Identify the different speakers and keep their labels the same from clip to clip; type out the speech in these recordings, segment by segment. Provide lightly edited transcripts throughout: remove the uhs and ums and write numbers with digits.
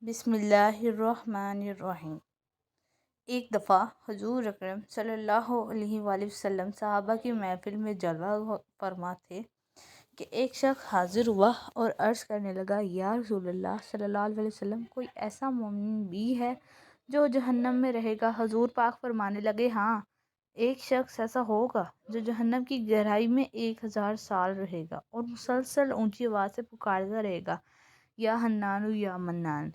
Speaker 1: بسم اللہ الرحمن الرحیم۔ ایک دفعہ حضور اکرم صلی اللہ علیہ وآلہ وسلم صحابہ کی محفل میں جلوہ فرما تھے کہ ایک شخص حاضر ہوا اور عرض کرنے لگا، یا رسول اللہ صلی اللہ علیہ وسلم، کوئی ایسا مومن بھی ہے جو جہنم میں رہے گا؟ حضور پاک فرمانے لگے، ہاں، ایک شخص ایسا ہوگا جو جہنم کی گہرائی میں 1000 سال رہے گا اور مسلسل اونچی آواز سے پکارتا رہے گا، یا حنان یا منان۔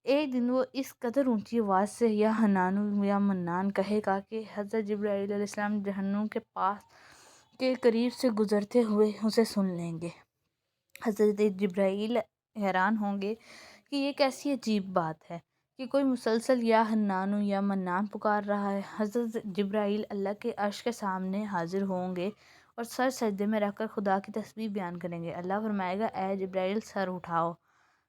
Speaker 1: ایک دن وہ اس قدر اونچی آواز سے یا حنان یا منان کہے گا کہ حضرت جبرائیل علیہ السلام جہنم کے پاس کے قریب سے گزرتے ہوئے اسے سن لیں گے۔ حضرت جبرائیل حیران ہوں گے کہ یہ کیسی عجیب بات ہے کہ کوئی مسلسل یا حنان یا منان پکار رہا ہے۔ حضرت جبرائیل اللہ کے عرش کے سامنے حاضر ہوں گے اور سر سجدے میں رکھ کر خدا کی تسبیح بیان کریں گے۔ اللہ فرمائے گا، اے جبرائیل سر اٹھاؤ۔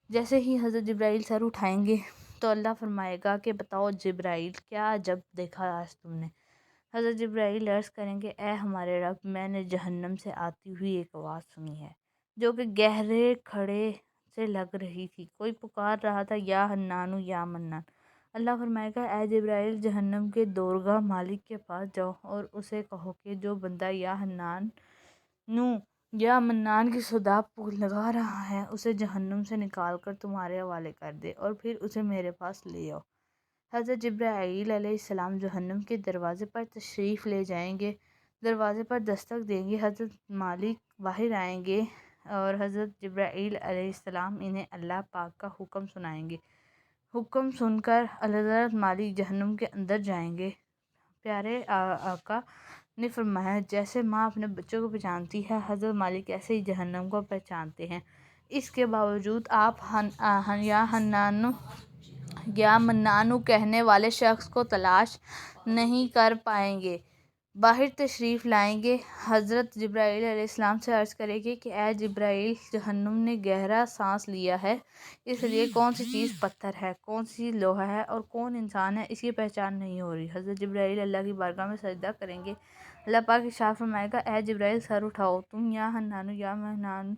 Speaker 1: جیسے ہی حضرت جبرائیل سر اٹھائیں گے تو اللہ فرمائے گا کہ بتاؤ جبرائیل، کیا عجب دیکھا آج تم نے؟ حضرت جبرائیل عرض کریں گے، اے ہمارے رب، میں نے جہنم سے آتی ہوئی ایک آواز سنی ہے جو کہ گہرے کھڑے سے لگ رہی تھی، کوئی پکار رہا تھا، یا حنان یا منان۔ اللہ فرمائے گا، اے جبرائیل، جہنم کے دورگاہ مالک کے پاس جاؤ اور اسے کہو کہ جو بندہ یا حنان یا منان کی صدا لگا رہا ہے اسے جہنم سے نکال کر تمہارے حوالے کر دے اور پھر اسے میرے پاس لے آؤ۔ حضرت جبرائیل علیہ السلام جہنم کے دروازے پر تشریف لے جائیں گے، دروازے پر دستک دیں گے، حضرت مالک باہر آئیں گے اور حضرت جبرائیل علیہ السلام انہیں اللہ پاک کا حکم سنائیں گے۔ حکم سن کر حضرت مالک جہنم کے اندر جائیں گے۔ پیارے آقا نے فرمایا، جیسے ماں اپنے بچوں کو پہچانتی ہے، حضرت مالک ایسے ہی جہنم کو پہچانتے ہیں۔ اس کے باوجود آپ یا حنان یا منان کہنے والے شخص کو تلاش نہیں کر پائیں گے۔ باہر تشریف لائیں گے، حضرت جبرائیل علیہ السلام سے عرض کریں گے کہ اے جبرائیل، جہنم نے گہرا سانس لیا ہے، اس لیے کون سی چیز پتھر ہے، کون سی لوہا ہے اور کون انسان ہے، اس کی پہچان نہیں ہو رہی۔ حضرت جبرائیل اللہ کی بارگاہ میں سجدہ کریں گے۔ اللہ پاک ارشاد فرمائے گا، اے جبرائیل سر اٹھاؤ، تم یا حنان یا منان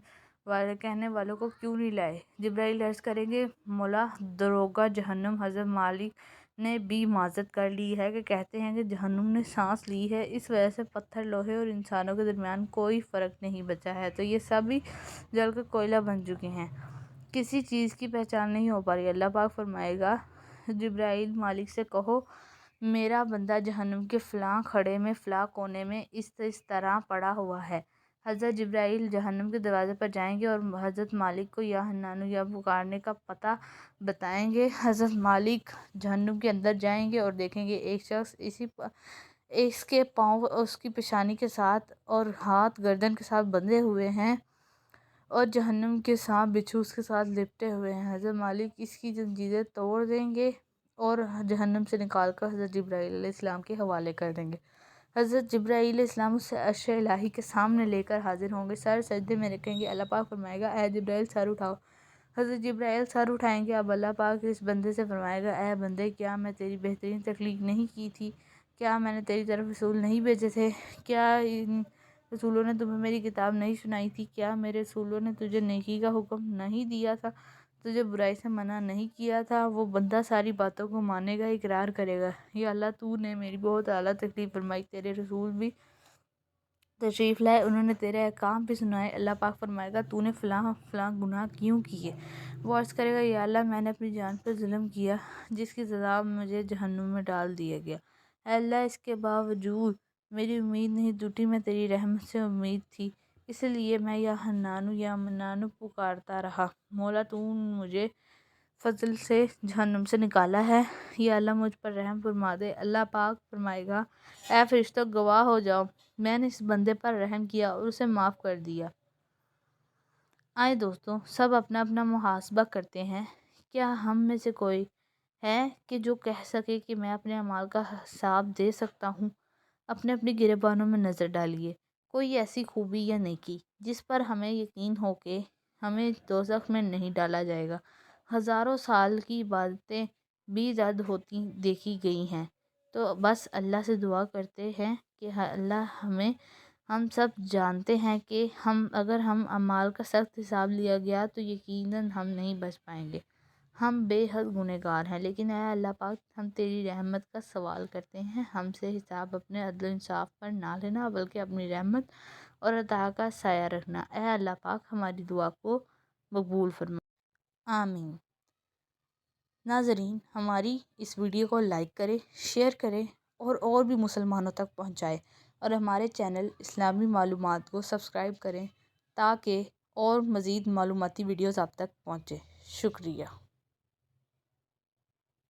Speaker 1: والے کہنے والوں کو کیوں نہیں لائے؟ جبرائیل عرض کریں گے، مولا، دروغہ جہنم حضرت مالک نے بھی معذرت کر لی ہے کہ کہتے ہیں کہ جہنم نے سانس لی ہے، اس وجہ سے پتھر، لوہے اور انسانوں کے درمیان کوئی فرق نہیں بچا ہے، تو یہ سبھی جل کر کوئلہ بن چکے ہیں، کسی چیز کی پہچان نہیں ہو پا رہی۔ اللہ پاک فرمائے گا، جبرائیل مالک سے کہو، میرا بندہ جہنم کے فلاں کھڑے میں فلاں کونے میں اس طرح پڑا ہوا ہے۔ حضرت جبرائیل جہنم کے دروازے پر جائیں گے اور حضرت مالک کو یا حنان یا پکارنے کا پتہ بتائیں گے۔ حضرت مالک جہنم کے اندر جائیں گے اور دیکھیں گے ایک شخص اس کے پاؤں اس کی پیشانی کے ساتھ اور ہاتھ گردن کے ساتھ بندھے ہوئے ہیں اور جہنم کے سانپ بچھو اس کے ساتھ لپٹے ہوئے ہیں۔ حضرت مالک اس کی زنجیریں توڑ دیں گے اور جہنم سے نکال کر حضرت جبرائیل علیہ السلام کے حوالے کر دیں گے۔ حضرت جبرائیل علیہ السلام اسے عرش الہی کے سامنے لے کر حاضر ہوں گے، سر سجدے میں رکھیں گے۔ اللہ پاک فرمائے گا، اے جبرائیل سر اٹھاؤ۔ حضرت جبرائیل سر اٹھائیں گے۔ اب اللہ پاک اس بندے سے فرمائے گا، اے بندے، کیا میں تیری بہترین تخلیق نہیں کی تھی؟ کیا میں نے تیری طرف رسول نہیں بھیجے تھے؟ کیا ان رسولوں نے تمہیں میری کتاب نہیں سنائی تھی؟ کیا میرے رسولوں نے تجھے نیکی کا حکم نہیں دیا تھا؟ تجھے برائی سے منع نہیں کیا تھا؟ وہ بندہ ساری باتوں کو مانے گا، اقرار کرے گا، یا اللہ، تو نے میری بہت اعلیٰ تکلیف فرمائی، تیرے رسول بھی تشریف لائے، انہوں نے تیرے احکام بھی سنائے۔ اللہ پاک فرمائے گا، تو نے فلاں فلاں گناہ کیوں کیے؟ وہ عرض کرے گا، یا اللہ، میں نے اپنی جان پر ظلم کیا جس کی سزا مجھے جہنم میں ڈال دیا گیا۔ اے اللہ، اس کے باوجود میری امید نہیں ٹوٹی، میں تیری رحمت سے امید تھی، اس لیے میں یا حنان یا منان پکارتا رہا۔ مولا، تو مجھے فضل سے جہنم سے نکالا ہے، یا اللہ مجھ پر رحم فرما دے۔ اللہ پاک فرمائے گا، اے فرشتوں، گواہ ہو جاؤ، میں نے اس بندے پر رحم کیا اور اسے معاف کر دیا۔ آئے دوستو، سب اپنا اپنا محاسبہ کرتے ہیں۔ کیا ہم میں سے کوئی ہے کہ جو کہہ سکے کہ میں اپنے اعمال کا حساب دے سکتا ہوں؟ اپنی گریبانوں میں نظر ڈالیے، کوئی ایسی خوبی یا نیکی جس پر ہمیں یقین ہو کہ ہمیں دوزخ میں نہیں ڈالا جائے گا؟ ہزاروں سال کی عبادتیں بھی رد ہوتی دیکھی گئی ہیں، تو بس اللہ سے دعا کرتے ہیں کہ اللہ ہم سب جانتے ہیں کہ اگر ہم اعمال کا سخت حساب لیا گیا تو یقیناً ہم نہیں بچ پائیں گے۔ ہم بے حد گنہگار ہیں، لیکن اے اللہ پاک ہم تیری رحمت کا سوال کرتے ہیں، ہم سے حساب اپنے عدل و انصاف پر نہ لینا بلکہ اپنی رحمت اور عطا کا سایہ رکھنا۔ اے اللہ پاک ہماری دعا کو مقبول فرما، آمین۔ ناظرین، ہماری اس ویڈیو کو لائک کریں، شیئر کریں اور بھی مسلمانوں تک پہنچائیں، اور ہمارے چینل اسلامی معلومات کو سبسکرائب کریں تاکہ اور مزید معلوماتی ویڈیوز آپ تک پہنچیں۔ شکریہ۔